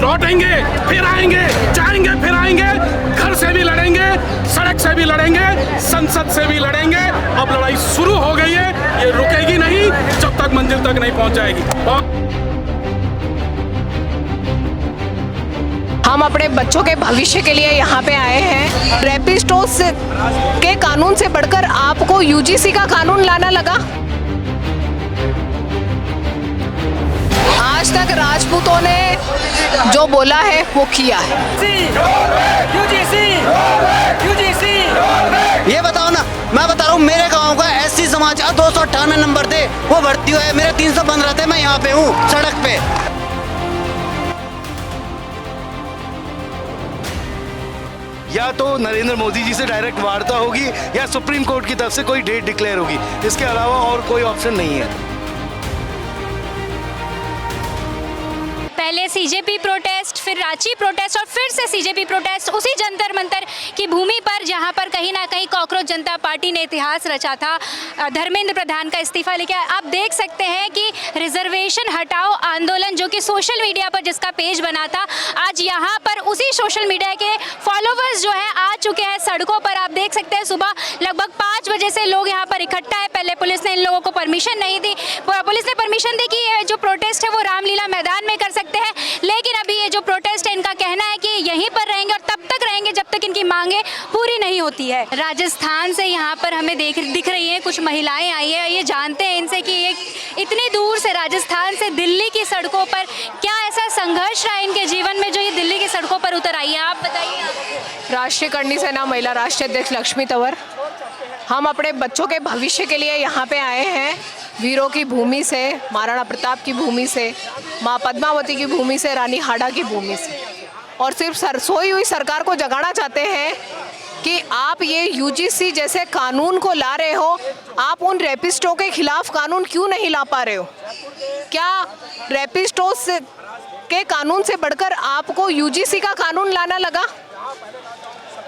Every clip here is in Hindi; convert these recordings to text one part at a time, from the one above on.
लौटेंगे, फिर आएंगे, जाएंगे, फिर आएंगे, घर से भी लड़ेंगे, सड़क से भी लड़ेंगे, संसद से भी लड़ेंगे। अब लड़ाई शुरू हो गई है, ये रुकेगी नहीं जब तक मंजिल तक नहीं पहुंच जाएगी। हम अपने बच्चों के भविष्य के लिए यहाँ पे आए हैं। रैपिस्टोस के कानून से बढ़कर आपको यूजीसी का कानून लाना लगा। आज तक राजपूतों ने जो बोला है वो किया है। ये बताओ ना, मैं बता रहा हूँ, मेरे गांव का एससी समाज 298 नंबर थे, वो भर्ती हुआ है, मेरे 315 थे, मैं यहाँ पे हूँ सड़क पे। या तो नरेंद्र मोदी जी से डायरेक्ट वार्ता होगी या सुप्रीम कोर्ट की तरफ से कोई डेट डिक्लेयर होगी, इसके अलावा और कोई ऑप्शन नहीं है। पहले सीजेपी प्रोटेस्ट, फिर रांची प्रोटेस्ट और फिर से सीजेपी प्रोटेस्ट उसी जंतर मंतर की भूमि पर, जहां पर कहीं ना कहीं कॉकरोच जनता पार्टी ने इतिहास रचा था। धर्मेंद्र प्रधान का इस्तीफा लेके आप देख सकते हैं कि रिजर्वेशन हटाओ आंदोलन, जो कि सोशल मीडिया पर जिसका पेज बना था, आज यहाँ पर उसी सोशल मीडिया के फॉलोवर्स जो है आ चुके हैं सड़कों पर। आप देख सकते हैं सुबह लगभग 5 बजे से लोग यहाँ पर इकट्ठा है। पहले पुलिस ने इन लोगों को परमिशन नहीं दी, पुलिस ने परमिशन दी कि ये जो प्रोटेस्ट है वो रामलीला मैदान में कर सकते हैं, लेकिन अभी ये जो प्रोटेस्ट है इनका कहना है कि यहीं पर रहेंगे और तब तक रहेंगे जब तक इनकी मांगे पूरी नहीं होती है। राजस्थान से यहाँ पर हमें दिख रही हैं कुछ महिलाएं आई है। ये जानते हैं इनसे कि ये इतनी दूर से राजस्थान से दिल्ली की सड़कों पर क्या ऐसा संघर्ष रहा इनके जीवन में जो ये दिल्ली की सड़कों पर उतर आई है। आप बताइए। राष्ट्रीय करणी सेना महिला राष्ट्रीय अध्यक्ष लक्ष्मी तंवर, हम अपने बच्चों के भविष्य के लिए यहाँ पे आए हैं। वीरों की भूमि से, महाराणा प्रताप की भूमि से, माँ पद्मावती की भूमि से, रानी हाड़ा की भूमि से, और सिर्फ सोई हुई सरकार को जगाना चाहते हैं कि आप ये यूजीसी जैसे कानून को ला रहे हो, आप उन रैपिस्टों के खिलाफ कानून क्यों नहीं ला पा रहे हो? क्या रैपिस्टोस के कानून से बढ़कर आपको यूजीसी का कानून लाना लगा?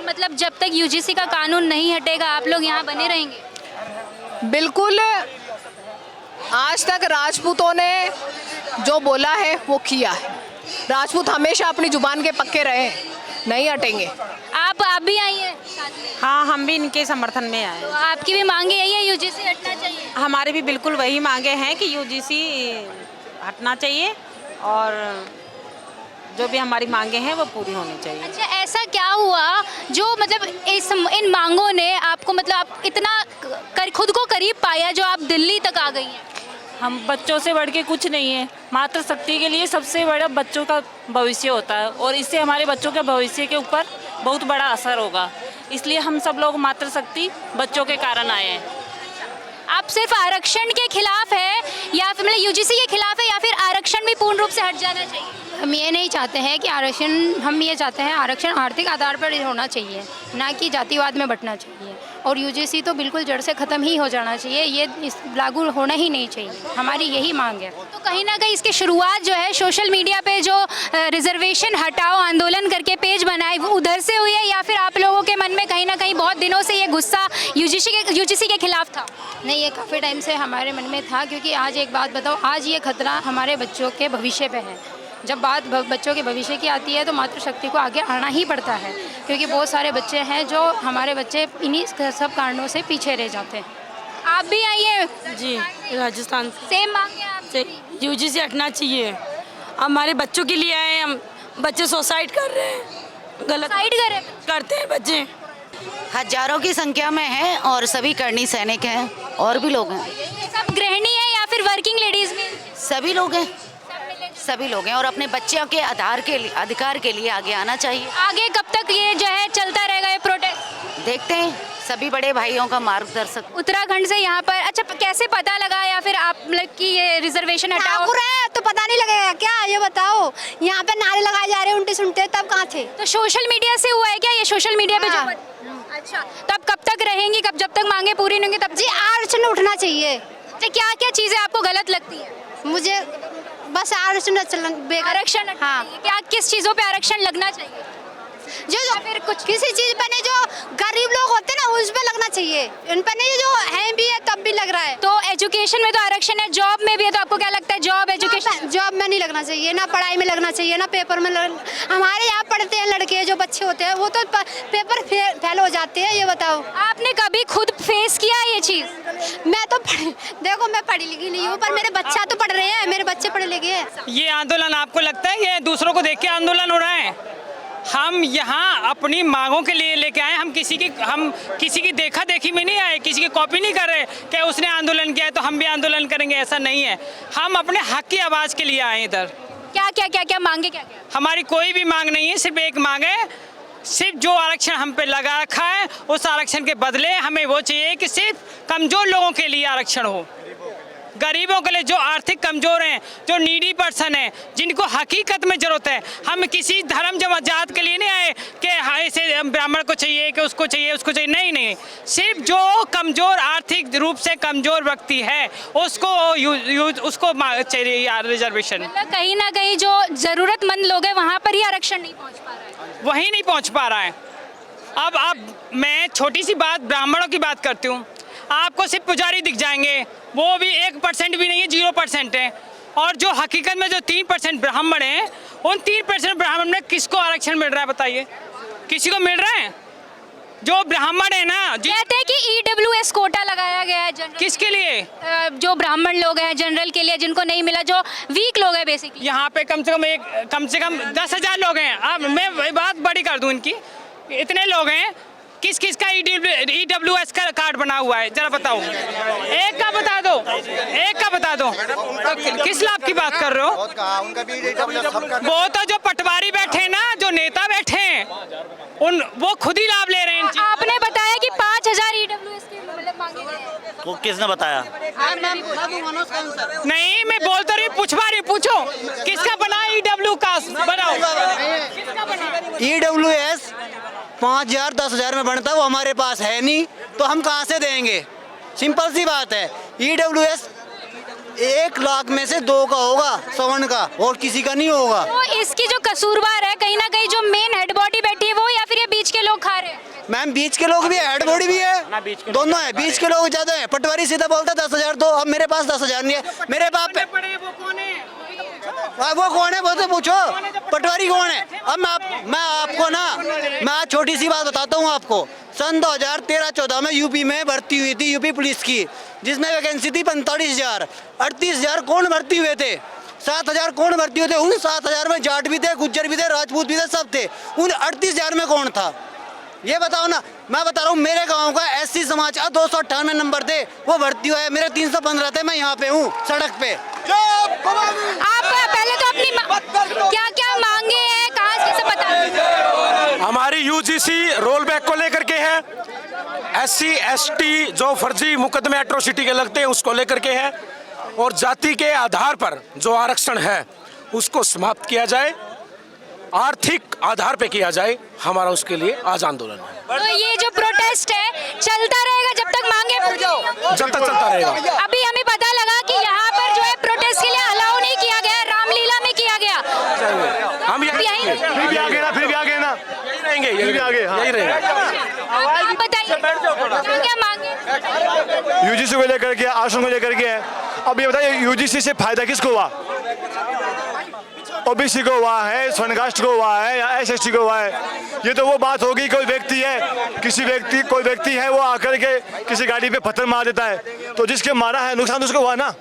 मतलब जब तक यूजीसी का कानून नहीं हटेगा आप लोग यहाँ बने रहेंगे? बिल्कुल। आज तक राजपूतों ने जो बोला है वो किया है। राजपूत हमेशा अपनी जुबान के पक्के रहे, नहीं हटेंगे। आप भी आई हैं साथ में? हाँ, हम भी इनके समर्थन में आए। तो आपकी भी मांगे यही है यूजीसी हटना चाहिए? हमारी भी बिल्कुल वही मांगे हैं कि यूजीसी हटना चाहिए और जो भी हमारी मांगे हैं वो पूरी होनी चाहिए। अच्छा, ऐसा क्या हुआ जो मतलब इन मांगों ने आपको मतलब आप इतना खुद को करीब पाया जो आप दिल्ली तक आ गई हैं? हम बच्चों से बढ़ के कुछ नहीं है। मातृशक्ति के लिए सबसे बड़ा बच्चों का भविष्य होता है और इससे हमारे बच्चों के भविष्य के ऊपर बहुत बड़ा असर होगा, इसलिए हम सब लोग मातृशक्ति बच्चों के कारण आए हैं। आप सिर्फ आरक्षण के खिलाफ है या फिर मतलब यूजीसी के खिलाफ है या फिर आरक्षण भी पूर्ण रूप से हट जाना चाहिए? हम ये नहीं चाहते हैं कि हम ये चाहते हैं आरक्षण आर्थिक आधार पर होना चाहिए, ना कि जातिवाद में बंटना चाहिए। और यूजीसी तो बिल्कुल जड़ से ख़त्म ही हो जाना चाहिए, ये लागू होना ही नहीं चाहिए। हमारी यही मांग है। तो कहीं ना कहीं इसकी शुरुआत जो है सोशल मीडिया पे जो रिजर्वेशन हटाओ आंदोलन करके पेज बनाए वो उधर से हुई है या फिर आप लोगों के मन में कहीं ना कहीं बहुत दिनों से ये गुस्सा यूजीसी के खिलाफ था? नहीं, ये काफ़ी टाइम से हमारे मन में था, क्योंकि आज एक बात बताओ, आज ये खतरा हमारे बच्चों के भविष्य पे है। जब बात बच्चों के भविष्य की आती है तो मातृशक्ति को आगे आना ही पड़ता है, क्योंकि बहुत सारे बच्चे हैं जो हमारे बच्चे इन्हीं सब कारणों से पीछे रह जाते हैं। आप भी आइए। जी, राजस्थान सेम मांगे आपसे? यूजीसी हटना चाहिए। हमारे बच्चों के लिए आए हम, बच्चे सुसाइड कर रहे हैं, गलत साइड करते हैं बच्चे। हजारों की संख्या में है और सभी करणी सैनिक हैं और भी लोग हैं। सब गृहिणी है या फिर वर्किंग लेडीज में? सभी लोग हैं, सभी लोग हैं और अपने बच्चों के अधिकार के लिए आगे आना चाहिए। आगे कब तक ये जो है चलता रहेगा ये प्रोटेस्ट? देखते हैं, सभी बड़े भाइयों का मार्गदर्शक। उत्तराखंड से यहाँ पर, अच्छा कैसे पता लगा या फिर आप मतलब कि ये रिजर्वेशन हटाओ? तो पता नहीं लगेगा क्या? ये बताओ, यहाँ पे नारे लगाए जा रहे हैं उल्टे सुनते, तब कहाँ थे? तो सोशल मीडिया से हुआ है क्या ये? सोशल मीडिया पे जो अच्छा, तब कब तक रहेंगी? जब तक मांगे पूरी नहीं होंगी तब? जी, आरक्षण उठना चाहिए। तो क्या क्या चीजें आपको गलत लगती है? मुझे बस आरक्षण आरक्षण, हाँ। क्या किस चीजों पे आरक्षण लगना चाहिए? जो फिर कुछ किसी चीज पे नहीं, जो गरीब लोग होते हैं ना उस पे लगना चाहिए, उन पे नहीं, जो है भी है तब भी लग रहा है। तो एजुकेशन में तो आरक्षण है, जॉब में भी है, तो आपको क्या लगता है? जॉब एजुकेशन जॉब में नहीं लगना चाहिए, ना पढ़ाई में लगना चाहिए, ना पेपर में हमारे यहाँ पढ़ते हैं लड़के जो बच्चे होते हैं वो तो पेपर फेल हो जाते हैं। ये बताओ, आपने कभी खुद फेस किया ये चीज़? मैं तो देखो मैं पढ़ी लिखी नहीं हूँ, पर मेरे बच्चा तो पढ़ रहे हैं, मेरे बच्चे पढ़े लिखे हैं। ये आंदोलन आपको लगता है ये दूसरों को देख के आंदोलन हो रहा है? हम यहाँ अपनी मांगों के लिए लेके आए, हम किसी की देखा देखी में नहीं आए, किसी की कॉपी नहीं कर रहे कि उसने आंदोलन किया है तो हम भी आंदोलन करेंगे, ऐसा नहीं है। हम अपने हक की आवाज़ के लिए आए इधर। क्या मांगे क्या? हमारी कोई भी मांग नहीं है, सिर्फ एक मांग है, सिर्फ जो आरक्षण हम पे लगा रखा है उस आरक्षण के बदले हमें वो चाहिए कि सिर्फ कमज़ोर लोगों के लिए आरक्षण हो, गरीबों के लिए, जो आर्थिक कमज़ोर हैं, जो नीडी पर्सन हैं, जिनको हकीकत में ज़रूरत है। हम किसी धर्म जात के लिए नहीं आए कि हाँ ऐसे ब्राह्मण को चाहिए कि उसको चाहिए उसको चाहिए, नहीं, सिर्फ जो कमज़ोर आर्थिक रूप से कमज़ोर व्यक्ति है उसको चाहिए यार रिजर्वेशन। मतलब कहीं ना कहीं जो ज़रूरतमंद लोग हैं वहाँ पर ही आरक्षण नहीं पहुँच पा रहा है, वहीं नहीं पहुँच पा रहा है। अब मैं छोटी सी बात ब्राह्मणों की बात करती हूँ, आपको सिर्फ पुजारी दिख जाएंगे, वो भी 1% भी नहीं है, 0% है। और जो हकीकत में जो 3% ब्राह्मण हैं, उन 3% ब्राह्मण में किसको आरक्षण मिल रहा है बताइए? किसी को मिल रहा है? जो ब्राह्मण है ना, कहते हैं कि EWS कोटा लगाया गया है जनरल, किसके लिए? जो ब्राह्मण लोग हैं जनरल के लिए, जिनको नहीं मिला, जो वीक लोग हैं बेसिकली। यहाँ पे कम से कम 10,000 लोग हैं। अब मैं बात बड़ी कर दूँ इनकी, इतने लोग हैं, किस किस का EWS का कार्ड बना हुआ है जरा बताओ? एक का बता दो, तो किस लाभ की बात कर रहे हो? वो तो जो पटवारी बैठे हैं ना, जो नेता बैठे हैं, वो खुद ही लाभ ले रहे हैं। आपने बताया कि 5,000 EWS के मतलब मांगे गए हैं। वो किसने बताया? नहीं, मैं बोलता रही, पूछो किसका बना EW का बनाओ? EWS 5,000 10,000 में बनता है, वो हमारे पास है नहीं तो हम कहाँ से देंगे? सिंपल सी बात है। EWS 1 लाख में से 2 का होगा सवर्ण का, और किसी का नहीं होगा। तो इसकी जो कसूरवार है कहीं ना कहीं जो मेन हेड बॉडी बैठी है वो, या फिर ये बीच के लोग खा रहे हैं? मैम बीच के लोग भी है, हेड बॉडी भी है, दोनों है। बीच के लोग ज्यादा है। पटवारी सीधा बोलता 10,000 दो, अब मेरे पास 10,000 नहीं है। मेरे बाप पे वो कौन है वो तो पूछो, पटवारी कौन है? अब मैं आपको ना, मैं छोटी सी बात बताता हूँ आपको। सन 2013-14 में यूपी में भर्ती हुई थी, यूपी पुलिस की, जिसमें वैकेंसी थी 45,000। 38,000 कौन भर्ती हुए थे? 7,000 कौन भर्ती हुए थे? उन 7,000 में जाट भी थे, गुज्जर भी थे, राजपूत भी थे, सब थे। उन 38,000 में कौन था ये बताओ ना। मैं बता रहा हूँ, मेरे गांव का SC समाज 298 नंबर थे, वो भर्ती हुआ है। मेरे 315 थे, मैं यहाँ पे हूँ सड़क पे। आप पहले तो अपनी क्या मांगे हैं, कहाँ से बता? हमारी UGC रोल बैक को लेकर के है, SC ST जो फर्जी मुकदमे एट्रोसिटी के लगते हैं उसको लेकर के है, और जाति के आधार पर जो आरक्षण है उसको समाप्त किया जाए, आर्थिक आधार पे किया जाए। हमारा उसके लिए आज आंदोलन है। तो ये जो प्रोटेस्ट है चलता रहेगा जब तक मांगे पूरी नहीं होंगी? जब तक चलता रहेगा। अभी हमें पता लगा कि यहाँ पर जो है प्रोटेस्ट के लिए अलाउ नहीं किया गया, रामलीला में किया गया। हम यहीं फिर भी आगे ना यही रहेंगे, यही रहेंगे। आप बताइए क्या मांगे? UGC को लेकर के, आश्रम को लेकर के। अब ये बताइए UGC से फायदा किसको हुआ? OBC को हुआ है, स्वर्ण को हुआ है, या SST को हुआ है? ये तो वो बात होगी, कोई व्यक्ति है, कोई व्यक्ति है, वो आकर के किसी गाड़ी पे पत्थर मार देता है, तो जिसके मारा है नुकसान उसको हुआ ना।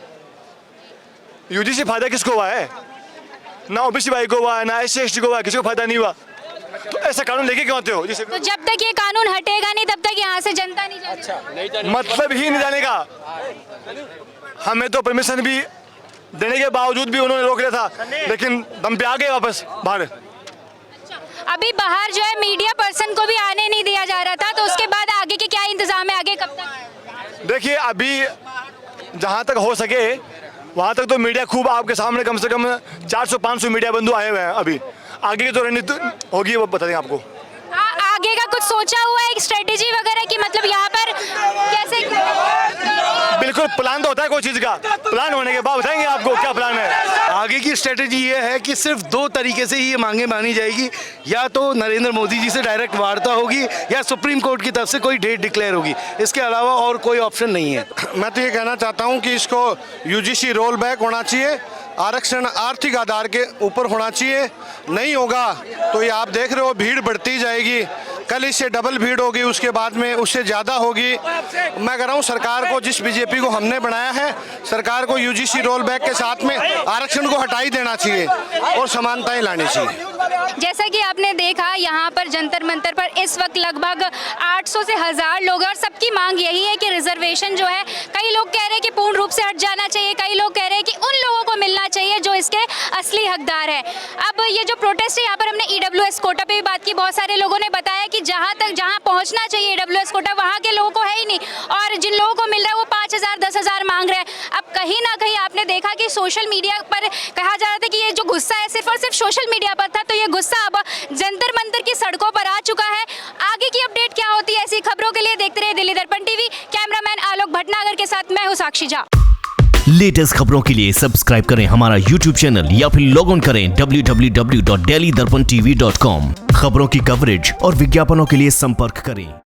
UGC फायदा किसको हुआ है? ना OBC भाई को हुआ है, ना SC/ST को हुआ है, किसी को फायदा नहीं हुआ। तो ऐसा कानून लेके क्यों आते हो? तो जब तक ये कानून हटेगा नहीं तब तक यहाँ से जनता नहीं जाएगी। मतलब ही नहीं जाने का। हमें तो परमिशन भी देने के बावजूद भी उन्होंने रोक लिया था, लेकिन दम पे आ गए वापस बाहर। अभी बाहर जो है मीडिया पर्सन को भी आने नहीं दिया जा रहा था, तो उसके बाद आगे के क्या इंतजाम है, आगे कब तक? देखिए, अभी जहाँ तक हो सके वहाँ तक तो मीडिया खूब आपके सामने, कम से कम 400-500 मीडिया बंधु आए हुए हैं। अभी आगे की जो रणनीति होगी वो बता देंगे आपको। आगे का कुछ सोचा हुआ है, एक स्ट्रेटेजी वगैरह की, मतलब यहाँ पर कैसे? बिल्कुल प्लान तो होता है कोई चीज़ का, प्लान होने के बाद बताएंगे आपको क्या प्लान है। आगे की स्ट्रेटेजी ये है कि सिर्फ 2 तरीके से ही ये मांगे मानी जाएगी, या तो नरेंद्र मोदी जी से डायरेक्ट वार्ता होगी, या सुप्रीम कोर्ट की तरफ से कोई डेट डिक्लेयर होगी। इसके अलावा और कोई ऑप्शन नहीं है। मैं तो ये कहना चाहता हूँ कि इसको UGC रोल बैक होना चाहिए, आरक्षण आर्थिक आधार के ऊपर होना चाहिए, नहीं होगा तो ये आप देख रहे हो भीड़ बढ़ती जाएगी, कल इससे डबल भीड़ होगी, उसके बाद में उससे ज़्यादा होगी। मैं कह रहा हूँ सरकार को, जिस बीजेपी को हमने बनाया है, सरकार को यूजीसी रोल बैक के साथ में आरक्षण को हटा ही देना चाहिए और समानताएं लानी चाहिए। जैसा कि आपने देखा यहाँ पर जंतर मंतर पर इस वक्त लगभग 800 से 1000 लोग हैं और सबकी मांग यही है कि रिजर्वेशन जो है, कई लोग कह रहे हैं कि पूर्ण रूप से हट जाना चाहिए, कई लोग कह रहे हैं कि उन लोगों को मिलना चाहिए जो इसके असली हकदार है। अब ये जो प्रोटेस्ट है, यहाँ पर हमने ईडब्ल्यूएस कोटा पे भी बात की, बहुत सारे लोगों ने बताया कि जहाँ पहुँचना चाहिए ईडब्ल्यूएस कोटा वहाँ के लोगों को है ही नहीं, और जिन लोगों को मिल रहा है वो 5000 10,000 मांग रहे हैं। अब कहीं ना कहीं आपने देखा कि सोशल मीडिया पर कहा जा रहा था कि ये जो गुस्सा है सिर्फ और सिर्फ सोशल मीडिया पर था, तो ये गुस्सा अब जंतर मंतर की सड़कों पर आ चुका है। आगे की अपडेट क्या होती है, ऐसी खबरों के लिए देखते रहे दिल्ली दर्पण टीवी। कैमरामैन आलोक भटनागर के साथ मैं हूँ साक्षी झा। लेटेस्ट खबरों के लिए सब्सक्राइब करें हमारा यूट्यूब चैनल या फिर लॉग ऑन करें www.delhidarpantv.com। खबरों की कवरेज और विज्ञापनों के लिए संपर्क करें।